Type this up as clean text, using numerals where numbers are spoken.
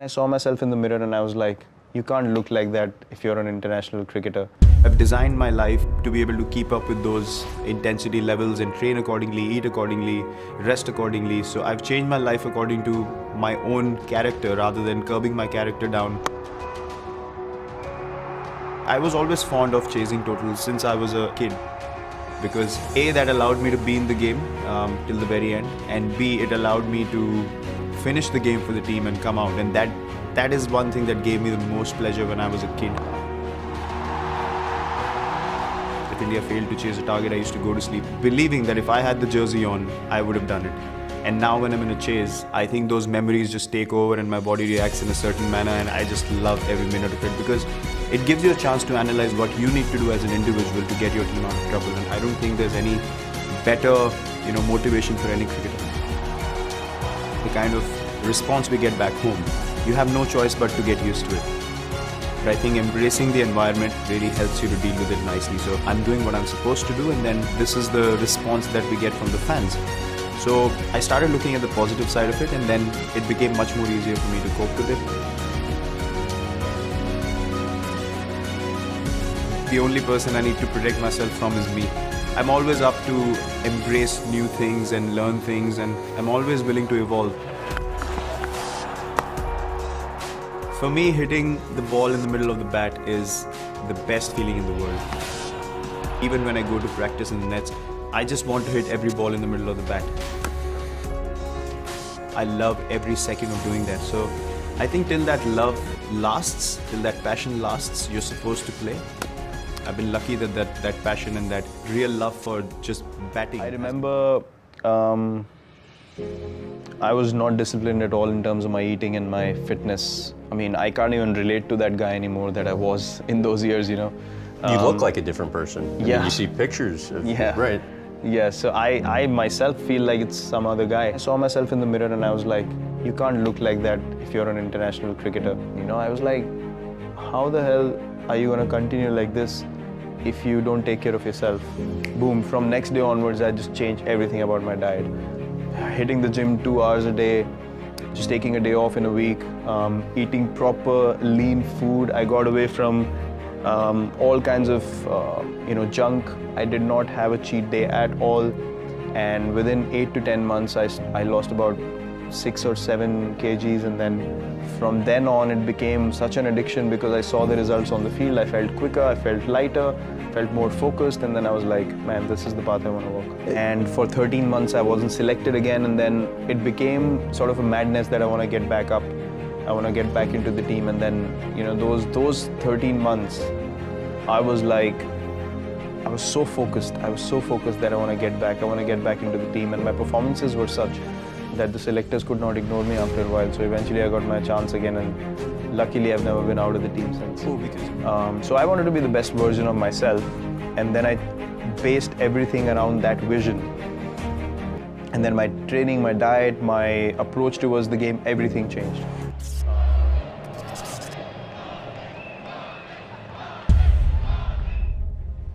I saw myself in the mirror and I was like, you can't look like that if you're an international cricketer. I've designed my life to be able to keep up with those intensity levels and train accordingly, eat accordingly, rest accordingly. So I've changed my life according to my own character rather than curbing my character down. I was always fond of chasing totals since I was a kid, because A, that allowed me to be in the game till the very end, and B, it allowed me to finish the game for the team and come out, and that is one thing that gave me the most pleasure when I was a kid. If India failed to chase a target, I used to go to sleep believing that if I had the jersey on, I would have done it. And now when I'm in a chase, I think those memories just take over and my body reacts in a certain manner, and I just love every minute of it because it gives you a chance to analyze what you need to do as an individual to get your team out of trouble. And I don't think there's any better, motivation for any cricketer. The kind of response we get back home, you have no choice but to get used to it. But I think embracing the environment really helps you to deal with it nicely. So I'm doing what I'm supposed to do, and then this is the response that we get from the fans. So I started looking at the positive side of it, and then it became much more easier for me to cope with it. The only person I need to protect myself from is me. I'm always up to embrace new things and learn things, and I'm always willing to evolve. For me, hitting the ball in the middle of the bat is the best feeling in the world. Even when I go to practice in the nets, I just want to hit every ball in the middle of the bat. I love every second of doing that. So I think till that love lasts, till that passion lasts, you're supposed to play. I've been lucky that that passion and that real love for just batting. I remember I was not disciplined at all in terms of my eating and my fitness. I mean, I can't even relate to that guy anymore that I was in those years, You look like a different person. I mean, you see pictures of, right. Yeah, so I myself feel like it's some other guy. I saw myself in the mirror and I was like, you can't look like that if you're an international cricketer. I was like, how the hell are you going to continue like this if you don't take care of yourself? Boom, from next day onwards, I just changed everything about my diet. Hitting the gym 2 hours a day, just taking a day off in a week, eating proper lean food. I got away from all kinds of junk. I did not have a cheat day at all, and within 8 to 10 months I lost about 6 or 7 kgs, and then from then on it became such an addiction because I saw the results on the field. I felt quicker, I felt lighter, felt more focused, and then I was like, man, this is the path I want to walk. And for 13 months I wasn't selected again, and then it became sort of a madness that I want to get back up. I want to get back into the team, and then those 13 months I was so focused. I was so focused that I want to get back. I want to get back into the team, and my performances were such that the selectors could not ignore me after a while. So eventually I got my chance again, and luckily I've never been out of the team since. So I wanted to be the best version of myself, and then I based everything around that vision. And then my training, my diet, my approach towards the game, everything changed.